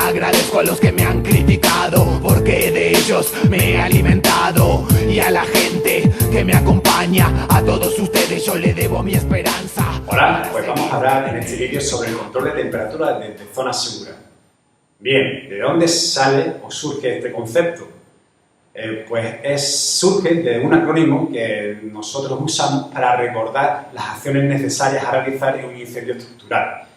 Agradezco a los que me han criticado, porque de ellos me he alimentado. Y a la gente que me acompaña, a todos ustedes yo le debo mi esperanza. Hola, pues vamos a hablar en este vídeo sobre el control de temperatura desde zona segura. Bien, ¿de dónde sale o surge este concepto? Surge de un acrónimo que nosotros usamos para recordar las acciones necesarias a realizar en un incendio estructural.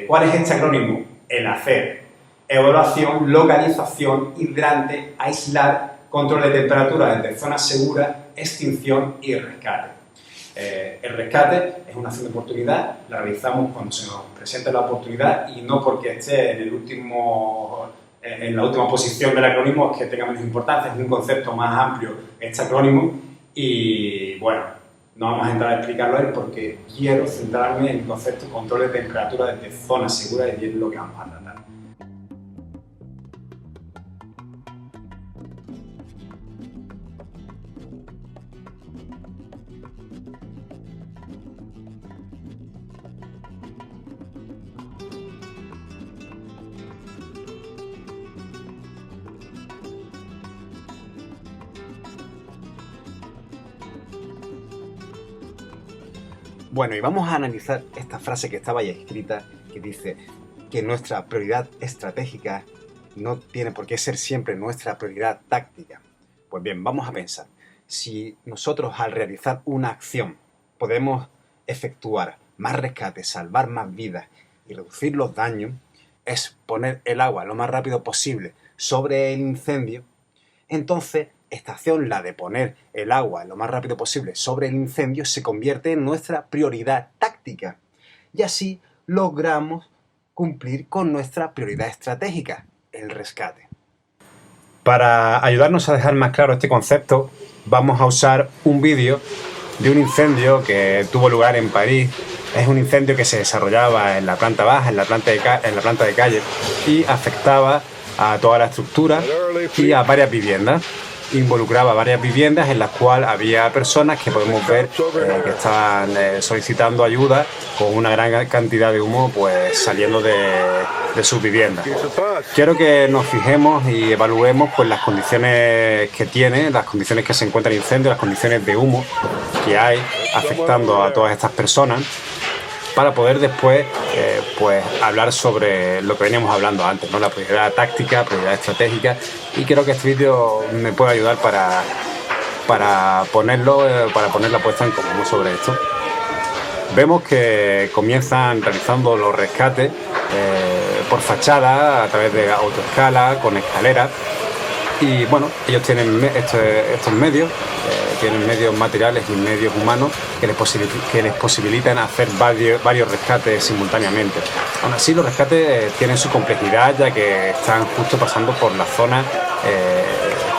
¿Cuál es este acrónimo? El ACER: evaluación, localización, hidrante, aislar, control de temperatura desde zona segura, extinción y rescate. El rescate es una acción de oportunidad, la realizamos cuando se nos presenta la oportunidad y no porque esté en la última posición del acrónimo es que tenga menos importancia. Es un concepto más amplio este acrónimo y bueno, no vamos a entrar a explicarlo a él porque quiero centrarme en el concepto de control de temperatura desde zona segura y es lo que vamos a tratar. Bueno, y vamos a analizar esta frase que estaba ahí escrita, que dice que nuestra prioridad estratégica no tiene por qué ser siempre nuestra prioridad táctica. Pues bien, vamos a pensar, si nosotros al realizar una acción podemos efectuar más rescates, salvar más vidas y reducir los daños, es poner el agua lo más rápido posible sobre el incendio, entonces esta acción, la de poner el agua lo más rápido posible sobre el incendio, se convierte en nuestra prioridad táctica. Y así logramos cumplir con nuestra prioridad estratégica, el rescate. Para ayudarnos a dejar más claro este concepto, vamos a usar un vídeo de un incendio que tuvo lugar en París. Es un incendio que se desarrollaba en la planta baja, en la planta de calle, y afectaba a toda la estructura y a varias viviendas. Involucraba varias viviendas en las cuales había personas que podemos ver que estaban solicitando ayuda con una gran cantidad de humo pues saliendo de sus viviendas. Quiero que nos fijemos y evaluemos pues las condiciones que tiene, las condiciones que se encuentra el incendio, las condiciones de humo que hay afectando a todas estas personas, para poder después pues hablar sobre lo que veníamos hablando antes, ¿no? La prioridad táctica, prioridad estratégica, y creo que este vídeo me puede ayudar para poner la puesta en común sobre esto. Vemos que comienzan realizando los rescates por fachada, a través de autoescala, con escaleras, y bueno, ellos tienen estos medios, tienen medios materiales y medios humanos que les posibilitan hacer varios rescates simultáneamente. Aún así, los rescates tienen su complejidad, ya que están justo pasando por la zona,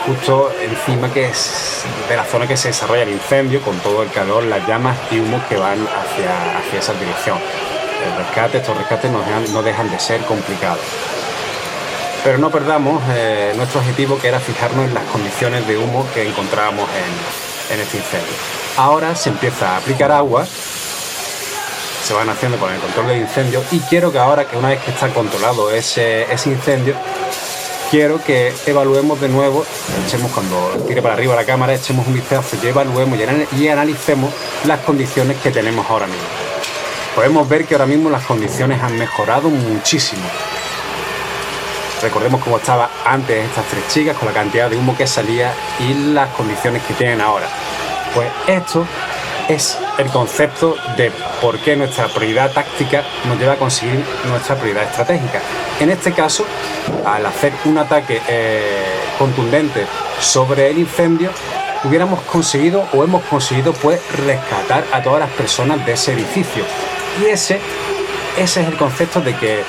justo encima de la zona que se desarrolla el incendio, con todo el calor, las llamas y humo que van hacia esa dirección. Estos rescates no dejan de ser complicados. Pero no perdamos nuestro objetivo, que era fijarnos en las condiciones de humo que encontrábamos en este incendio. Ahora se empieza a aplicar agua, se van haciendo con el control del incendio, y quiero que ahora, que una vez que está controlado ese incendio, quiero que evaluemos de nuevo, cuando tire para arriba la cámara, echemos un vistazo y evaluemos y analicemos las condiciones que tenemos ahora mismo. Podemos ver que ahora mismo las condiciones han mejorado muchísimo. Recordemos cómo estaba antes estas tres chicas, con la cantidad de humo que salía y las condiciones que tienen ahora. Pues esto es el concepto de por qué nuestra prioridad táctica nos lleva a conseguir nuestra prioridad estratégica. En este caso, al hacer un ataque contundente sobre el incendio, hemos conseguido pues rescatar a todas las personas de ese edificio. Y ese es el concepto de que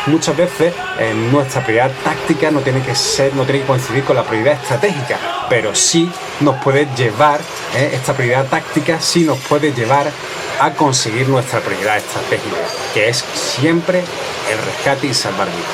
muchas veces nuestra prioridad táctica no tiene que coincidir con la prioridad estratégica, pero sí nos puede llevar, esta prioridad táctica sí nos puede llevar a conseguir nuestra prioridad estratégica, que es siempre el rescate y salvar vidas.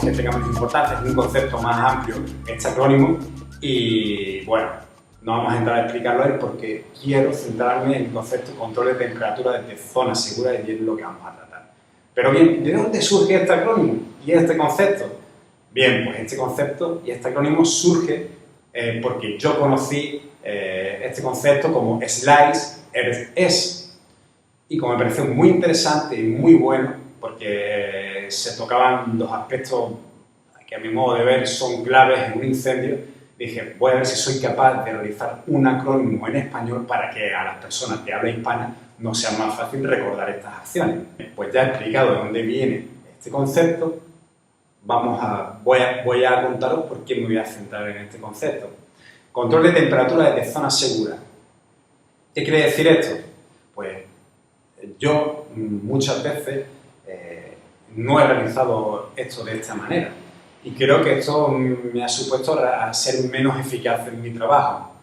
Que tengamos importante, es un concepto más amplio este acrónimo y bueno, no vamos a entrar a explicarlo a él porque quiero centrarme en el concepto de control de temperatura desde zona segura y es lo que vamos a tratar. Pero bien, ¿de dónde surge este acrónimo y este concepto? Bien, pues este concepto y este acrónimo surge porque yo conocí este concepto como Slice Earth S y como me pareció muy interesante y muy bueno porque se tocaban los aspectos que a mi modo de ver son claves en un incendio, dije, voy a ver si soy capaz de realizar un acrónimo en español para que a las personas de habla hispana no sea más fácil recordar estas acciones. Pues ya he explicado de dónde viene este concepto, voy a contaros por qué me voy a centrar en este concepto. Control de temperatura desde zona segura. ¿Qué quiere decir esto? Pues yo muchas veces no he realizado esto de esta manera. Y creo que esto me ha supuesto a ser menos eficaz en mi trabajo.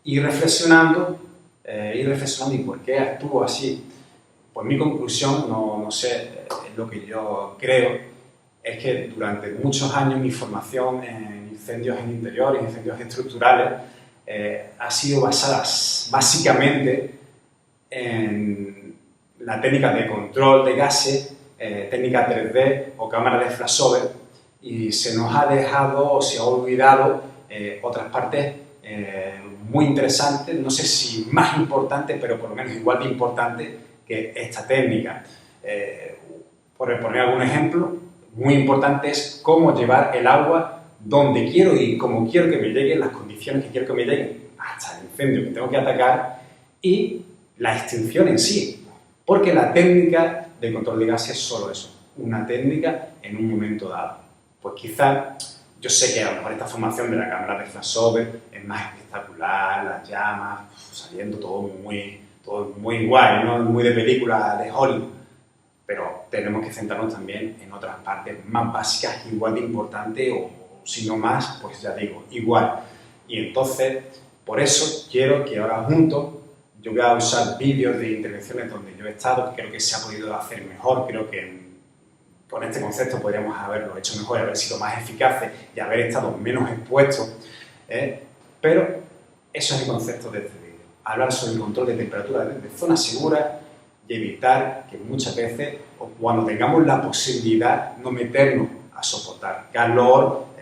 Y reflexionando, ¿y por qué actúo así? Pues mi conclusión, no sé, es lo que yo creo, es que durante muchos años mi formación en incendios en interiores, incendios estructurales, ha sido basada básicamente en la técnica de control de gases, técnica 3D o cámara de flashover, y se nos ha dejado o se ha olvidado otras partes muy interesantes, no sé si más importantes, pero por lo menos igual de importantes que esta técnica. Por poner algún ejemplo, muy importante es cómo llevar el agua donde quiero y cómo quiero que me lleguen, las condiciones que quiero que me lleguen hasta el incendio que tengo que atacar y la extinción en sí, porque la técnica de control de gases es solo eso, una técnica en un momento dado. Pues quizás, yo sé que a lo mejor esta formación de la cámara de flashover es más espectacular, las llamas, saliendo todo muy guay, ¿no? Muy de película de Hollywood, pero tenemos que centrarnos también en otras partes más básicas, igual de importantes o si no más, pues ya digo, igual. Y entonces, por eso quiero que ahora juntos, yo voy a usar vídeos de intervenciones donde yo he estado, que creo que se ha podido hacer mejor, creo que con este concepto podríamos haberlo hecho mejor, haber sido más eficaces y haber estado menos expuestos, pero eso es el concepto de este vídeo, hablar sobre el control de temperatura desde zona segura y evitar que muchas veces, o cuando tengamos la posibilidad, no meternos a soportar calor,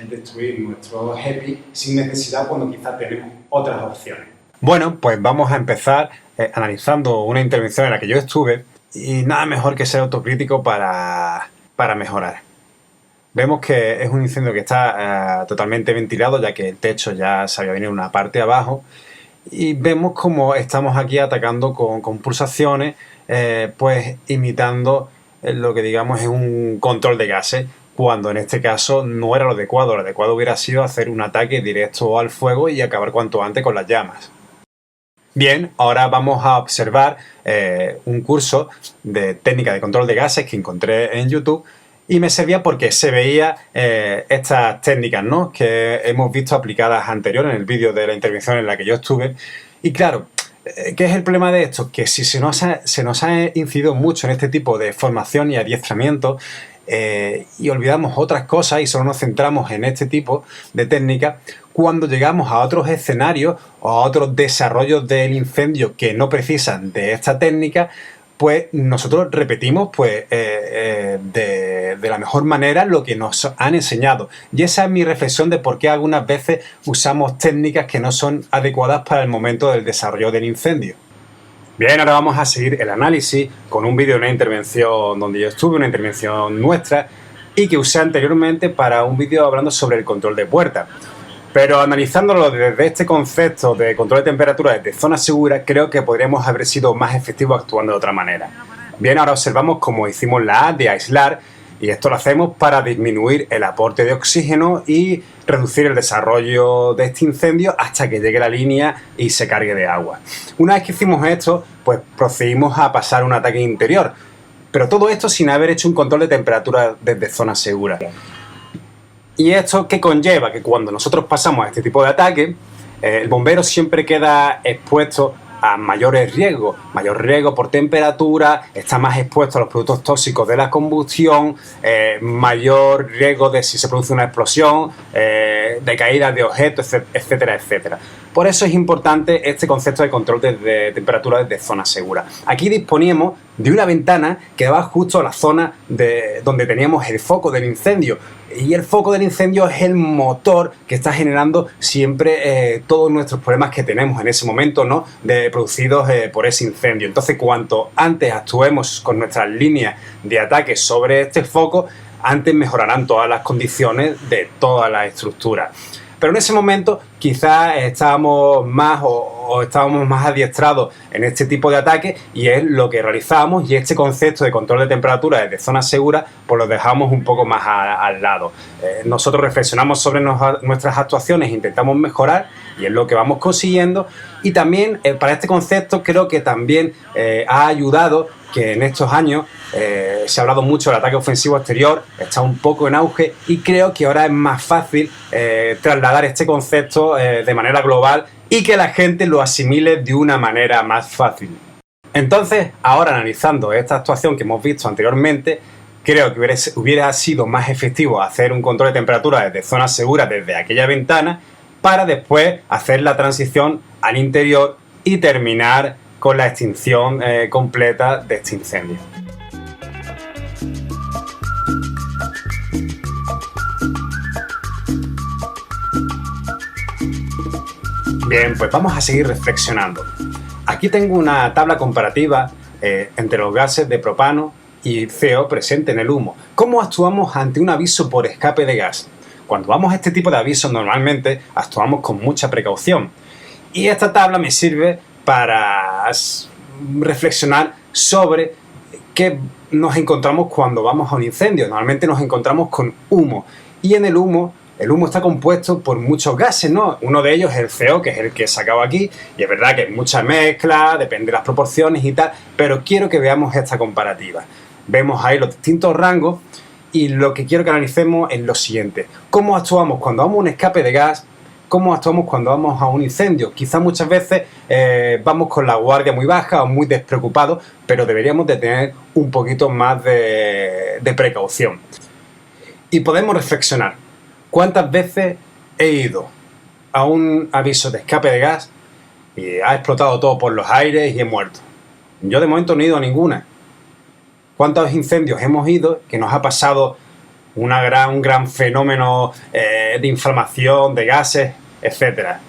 destruir nuestro EPI sin necesidad cuando quizás tenemos otras opciones. Bueno, pues vamos a empezar analizando una intervención en la que yo estuve y nada mejor que ser autocrítico para mejorar. Vemos que es un incendio que está totalmente ventilado, ya que el techo ya se había venido una parte abajo, y vemos como estamos aquí atacando con pulsaciones, pues imitando lo que digamos es un control de gases, cuando en este caso no era lo adecuado hubiera sido hacer un ataque directo al fuego y acabar cuanto antes con las llamas. Bien, ahora vamos a observar un curso de técnica de control de gases que encontré en YouTube y me servía porque se veía estas técnicas, ¿no?, que hemos visto aplicadas anterior en el vídeo de la intervención en la que yo estuve. Y claro, ¿qué es el problema de esto? Que si se nos ha incidido mucho en este tipo de formación y adiestramiento y olvidamos otras cosas y solo nos centramos en este tipo de técnicas, cuando llegamos a otros escenarios o a otros desarrollos del incendio que no precisan de esta técnica, pues nosotros repetimos pues, de la mejor manera lo que nos han enseñado. Y esa es mi reflexión de por qué algunas veces usamos técnicas que no son adecuadas para el momento del desarrollo del incendio. Bien, ahora vamos a seguir el análisis con un vídeo de una intervención donde yo estuve, una intervención nuestra, y que usé anteriormente para un vídeo hablando sobre el control de puertas. Pero analizándolo desde este concepto de control de temperatura desde zona segura, creo que podríamos haber sido más efectivos actuando de otra manera. Bien, ahora observamos cómo hicimos la A de aislar, y esto lo hacemos para disminuir el aporte de oxígeno y reducir el desarrollo de este incendio hasta que llegue la línea y se cargue de agua. Una vez que hicimos esto, pues procedimos a pasar un ataque interior, pero todo esto sin haber hecho un control de temperatura desde zona segura. ¿Y esto qué conlleva? Que cuando nosotros pasamos a este tipo de ataque, el bombero siempre queda expuesto a mayores riesgos, mayor riesgo por temperatura, está más expuesto a los productos tóxicos de la combustión, mayor riesgo de si se produce una explosión, de caída de objetos, etcétera, etcétera. Por eso es importante este concepto de control de temperatura desde zona segura. Aquí disponíamos de una ventana que daba justo a la zona donde teníamos el foco del incendio. Y el foco del incendio es el motor que está generando siempre todos nuestros problemas que tenemos en ese momento, ¿no? Producidos por ese incendio. Entonces, cuanto antes actuemos con nuestras líneas de ataque sobre este foco, antes mejorarán todas las condiciones de toda la estructura. Pero en ese momento quizás estábamos más adiestrados en este tipo de ataque y es lo que realizamos, y este concepto de control de temperatura desde zona segura pues lo dejamos un poco más al lado. Nosotros reflexionamos sobre nuestras actuaciones, intentamos mejorar y es lo que vamos consiguiendo, y también para este concepto creo que también ha ayudado que en estos años se ha hablado mucho del ataque ofensivo exterior, está un poco en auge y creo que ahora es más fácil trasladar este concepto de manera global y que la gente lo asimile de una manera más fácil. Entonces, ahora analizando esta actuación que hemos visto anteriormente, creo que hubiera sido más efectivo hacer un control de temperatura desde zona segura, desde aquella ventana, para después hacer la transición al interior y terminar con la extinción completa de este incendio. Bien, pues vamos a seguir reflexionando. Aquí tengo una tabla comparativa entre los gases de propano y CO presente en el humo. ¿Cómo actuamos ante un aviso por escape de gas? Cuando vamos a este tipo de avisos normalmente actuamos con mucha precaución. Y esta tabla me sirve para reflexionar sobre qué nos encontramos cuando vamos a un incendio. Normalmente nos encontramos con humo. Y en el humo está compuesto por muchos gases, ¿no? Uno de ellos es el CO, que es el que he sacado aquí, y es verdad que hay mucha mezcla, depende de las proporciones y tal, pero quiero que veamos esta comparativa. Vemos ahí los distintos rangos y lo que quiero que analicemos es lo siguiente. ¿Cómo actuamos cuando vamos a un escape de gas? ¿Cómo actuamos cuando vamos a un incendio? Quizás muchas veces vamos con la guardia muy baja o muy despreocupados, pero deberíamos de tener un poquito más de precaución. Y podemos reflexionar. ¿Cuántas veces he ido a un aviso de escape de gas y ha explotado todo por los aires y he muerto? Yo de momento no he ido a ninguna. ¿Cuántos incendios hemos ido que nos ha pasado un gran fenómeno de inflamación, de gases, etcétera?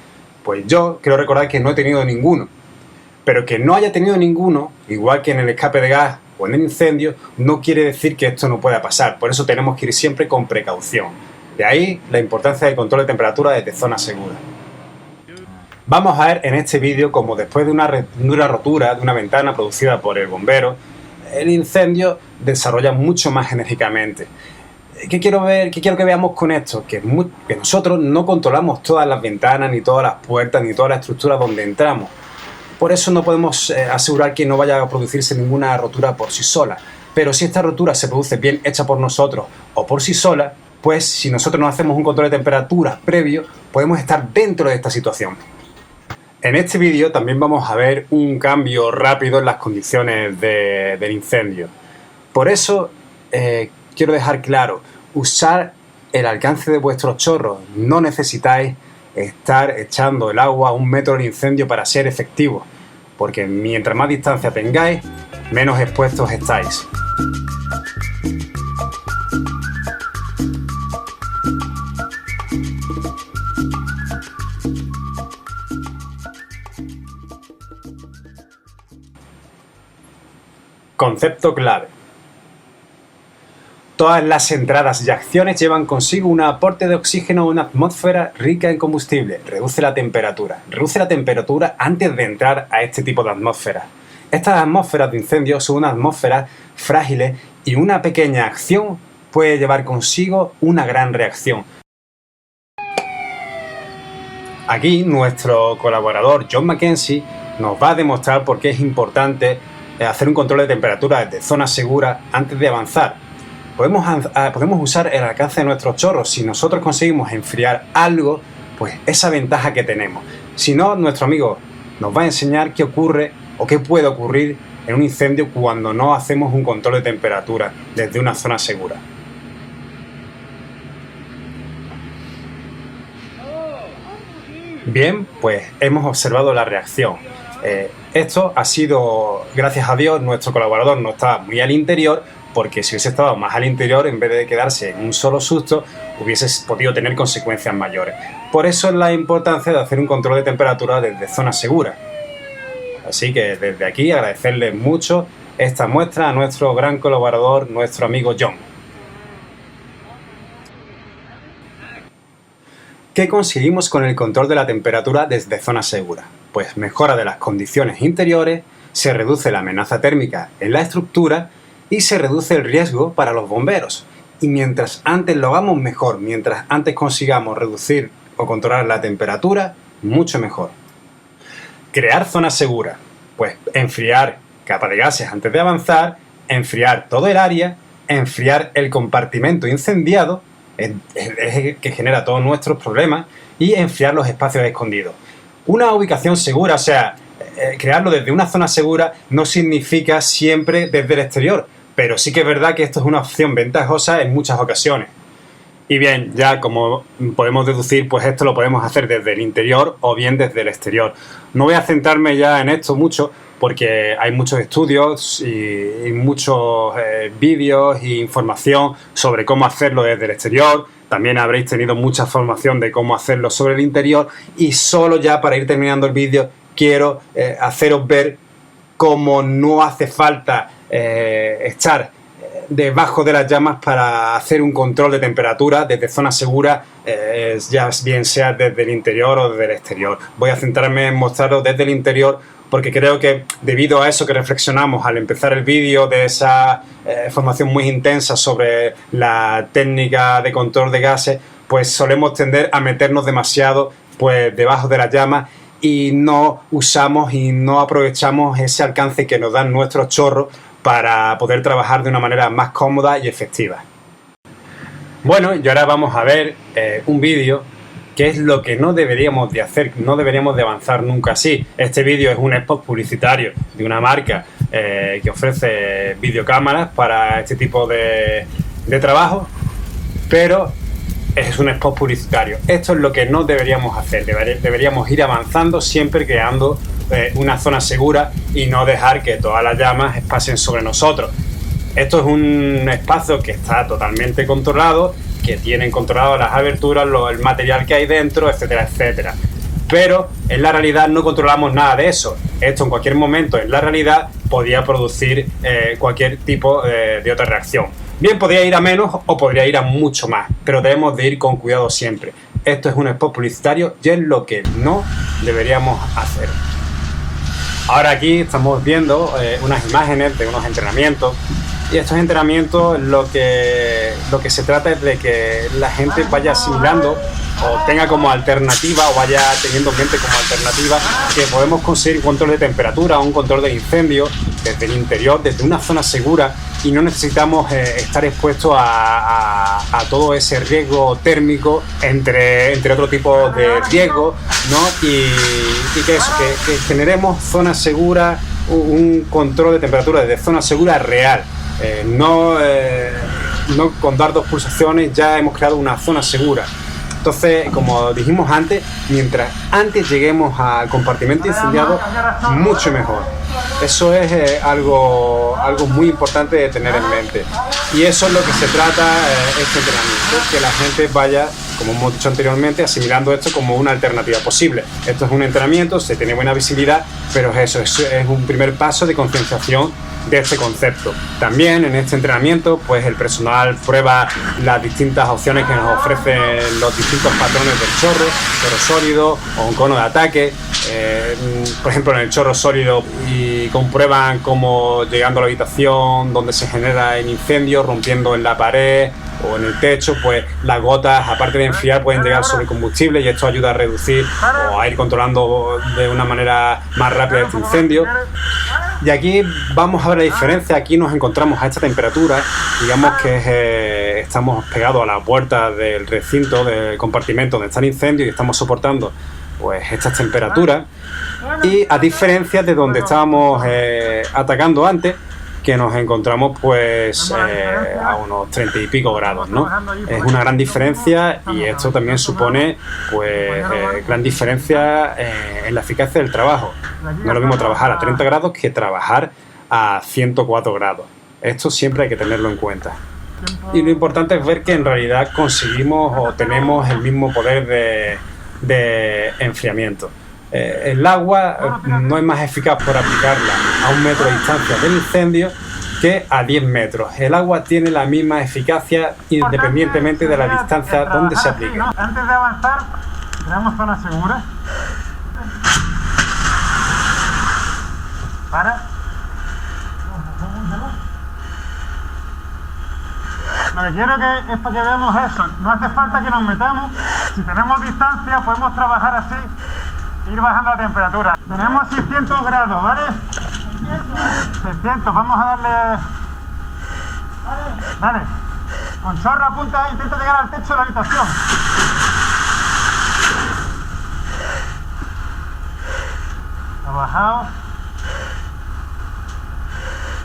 Pues yo quiero recordar que no he tenido ninguno. Pero que no haya tenido ninguno, igual que en el escape de gas o en el incendio, no quiere decir que esto no pueda pasar. Por eso tenemos que ir siempre con precaución. De ahí la importancia del control de temperatura desde zona segura. Vamos a ver en este vídeo cómo después de una rotura de una ventana producida por el bombero, el incendio desarrolla mucho más enérgicamente. ¿Qué quiero que veamos con esto? Que nosotros no controlamos todas las ventanas, ni todas las puertas, ni toda la estructura donde entramos. Por eso no podemos asegurar que no vaya a producirse ninguna rotura por sí sola. Pero si esta rotura se produce bien hecha por nosotros o por sí sola, pues si nosotros no hacemos un control de temperatura previo, podemos estar dentro de esta situación. En este vídeo también vamos a ver un cambio rápido en las condiciones del incendio. Por eso quiero dejar claro, usar el alcance de vuestros chorros. No necesitáis estar echando el agua a 1 metro del incendio para ser efectivos, porque mientras más distancia tengáis, menos expuestos estáis. Concepto clave. Todas las entradas y acciones llevan consigo un aporte de oxígeno a una atmósfera rica en combustible. Reduce la temperatura. Reduce la temperatura antes de entrar a este tipo de atmósferas. Estas atmósferas de incendio son unas atmósferas frágiles y una pequeña acción puede llevar consigo una gran reacción. Aquí nuestro colaborador John Mackenzie nos va a demostrar por qué es importante hacer un control de temperatura desde zona segura antes de avanzar. Podemos usar el alcance de nuestros chorros. Si nosotros conseguimos enfriar algo, pues esa ventaja que tenemos. Si no, nuestro amigo nos va a enseñar qué ocurre o qué puede ocurrir en un incendio cuando no hacemos un control de temperatura desde una zona segura. Bien, pues hemos observado la reacción. Esto ha sido, gracias a Dios, nuestro colaborador no estaba muy al interior, porque si hubiese estado más al interior, en vez de quedarse en un solo susto, hubiese podido tener consecuencias mayores. Por eso es la importancia de hacer un control de temperatura desde zonas seguras. Así que desde aquí agradecerle mucho esta muestra a nuestro gran colaborador, nuestro amigo John. ¿Qué conseguimos con el control de la temperatura desde zonas seguras? Pues mejora de las condiciones interiores, se reduce la amenaza térmica en la estructura y se reduce el riesgo para los bomberos. Y mientras antes lo hagamos mejor, mientras antes consigamos reducir o controlar la temperatura, mucho mejor. Crear zonas seguras, pues enfriar capa de gases antes de avanzar, enfriar todo el área, enfriar el compartimento incendiado, es el que genera todos nuestros problemas, y enfriar los espacios escondidos. Una ubicación segura, o sea, crearlo desde una zona segura no significa siempre desde el exterior, pero sí que es verdad que esto es una opción ventajosa en muchas ocasiones. Y bien, ya como podemos deducir, pues esto lo podemos hacer desde el interior o bien desde el exterior. No voy a centrarme ya en esto mucho porque hay muchos estudios y muchos vídeos e información sobre cómo hacerlo desde el exterior. También habréis tenido mucha formación de cómo hacerlo sobre el interior. Y solo ya para ir terminando el vídeo quiero haceros ver cómo no hace falta estar debajo de las llamas para hacer un control de temperatura desde zona segura, ya bien sea desde el interior o desde el exterior. Voy a centrarme en mostraros desde el interior porque creo que debido a eso que reflexionamos al empezar el vídeo, de esa formación muy intensa sobre la técnica de control de gases, pues solemos tender a meternos demasiado pues debajo de las llamas y no usamos y no aprovechamos ese alcance que nos dan nuestros chorros para poder trabajar de una manera más cómoda y efectiva. Bueno, y ahora vamos a ver un vídeo que es lo que no deberíamos de hacer, no deberíamos de avanzar nunca así. Este vídeo es un spot publicitario de una marca que ofrece videocámaras para este tipo de trabajo, pero es un spot publicitario. Esto es lo que no deberíamos hacer, deberíamos ir avanzando siempre creando una zona segura y no dejar que todas las llamas pasen sobre nosotros. Esto es un espacio que está totalmente controlado, que tienen controladas las aberturas, el material que hay dentro, etcétera, etcétera. Pero en la realidad no controlamos nada de eso. Esto en cualquier momento en la realidad podía producir cualquier tipo de otra reacción. Bien, podría ir a menos o podría ir a mucho más, pero debemos de ir con cuidado siempre. Esto es un spot publicitario y es lo que no deberíamos hacer. Ahora aquí estamos viendo unas imágenes de unos entrenamientos y estos entrenamientos lo que se trata es de que la gente vaya asimilando o tenga como alternativa o vaya teniendo en mente como alternativa que podemos conseguir un control de temperatura o un control de incendio desde el interior, desde una zona segura y no necesitamos estar expuestos a todo ese riesgo térmico entre otro tipo de riesgos, ¿no? Y que eso, que generemos zonas seguras, un control de temperatura desde zona segura real. No con dar 2 pulsaciones ya hemos creado una zona segura. Entonces, como dijimos antes, mientras antes lleguemos al compartimento incendiado, mucho mejor. Eso es algo muy importante de tener en mente. Y eso es lo que se trata este entrenamiento, que la gente vaya, como hemos dicho anteriormente, asimilando esto como una alternativa posible. Esto es un entrenamiento, se tiene buena visibilidad, pero eso es un primer paso de concienciación de este concepto. También en este entrenamiento pues el personal prueba las distintas opciones que nos ofrecen los distintos patrones del chorro sólido o un cono de ataque, por ejemplo en el chorro sólido, y comprueban cómo llegando a la habitación donde se genera el incendio, rompiendo en la pared o en el techo, pues las gotas, aparte de enfriar, pueden llegar sobre combustible y esto ayuda a reducir o a ir controlando de una manera más rápida este incendio. Y aquí vamos a ver la diferencia. Aquí nos encontramos a esta temperatura, digamos que estamos pegados a la puerta del recinto, del compartimento donde está el incendio y estamos soportando pues estas temperaturas, y a diferencia de donde estábamos atacando antes, que nos encontramos pues a unos 30 y pico grados, ¿no? Es una gran diferencia, y esto también supone pues gran diferencia en la eficacia del trabajo. No es lo mismo trabajar a 30 grados que trabajar a 104 grados. Esto siempre hay que tenerlo en cuenta. Y lo importante es ver que en realidad conseguimos o tenemos el mismo poder de enfriamiento. El agua no es más eficaz por aplicarla a 1 metro de distancia del incendio que a 10 metros. El agua tiene la misma eficacia independientemente de la distancia donde se aplique. Antes de avanzar, tenemos zona segura. Para. Lo que quiero es para que veamos eso. No hace falta que nos metamos. Si tenemos distancia, podemos trabajar así e ir bajando la temperatura. Tenemos 600 grados, ¿vale? 600, vamos a darle. Dale. Con chorro apunta, intenta llegar al techo de la habitación. Ha bajado.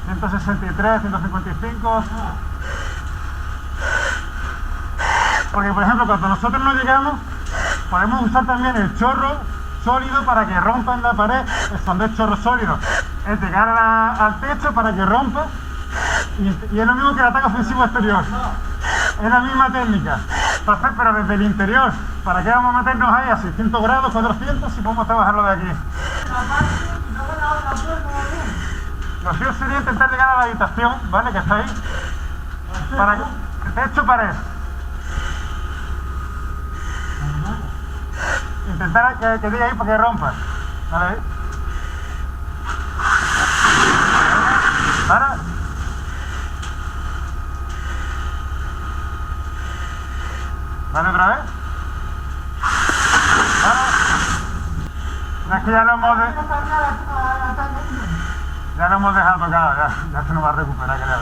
163, 155. Porque, por ejemplo, cuando nosotros no llegamos, podemos usar también el chorro sólido para que rompa en la pared. Son dos chorros sólidos. Es llegar al techo para que rompa, y es lo mismo que el ataque ofensivo exterior. Es la misma técnica. Entonces, pero desde el interior. ¿Para qué vamos a meternos ahí a 600 grados, 400, si podemos trabajarlo de aquí? Lo suyo sería intentar llegar a la habitación, ¿vale? Que está ahí. Para techo, pared. Intentar que llegue ahí para que rompa. ¿Vale? Para. Vale, otra vez. Para. Es que ya lo hemos dejado tocado, ya se nos va a recuperar, creo.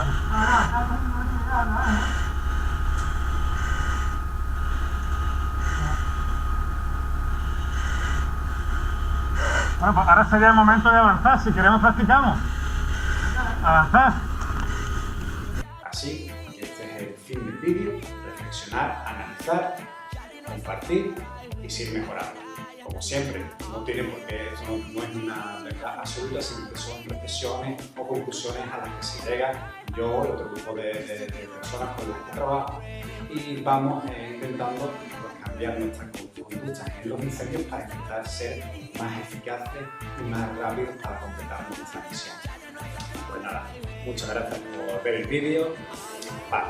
Bueno, pues ahora sería el momento de avanzar. Si queremos, practicamos. Avanzar. Así, este es el fin del vídeo: reflexionar, analizar, compartir y seguir mejorando. Como siempre, no tiene por qué, esto no es una verdad absoluta, sino que son reflexiones o conclusiones a las que se llega yo y otro grupo de personas con las que trabajo, y vamos intentando cambiar nuestras conductas en los incendios para intentar ser más eficaces y más rápidos para completar nuestra misión. Pues nada, muchas gracias por ver el vídeo. Bye.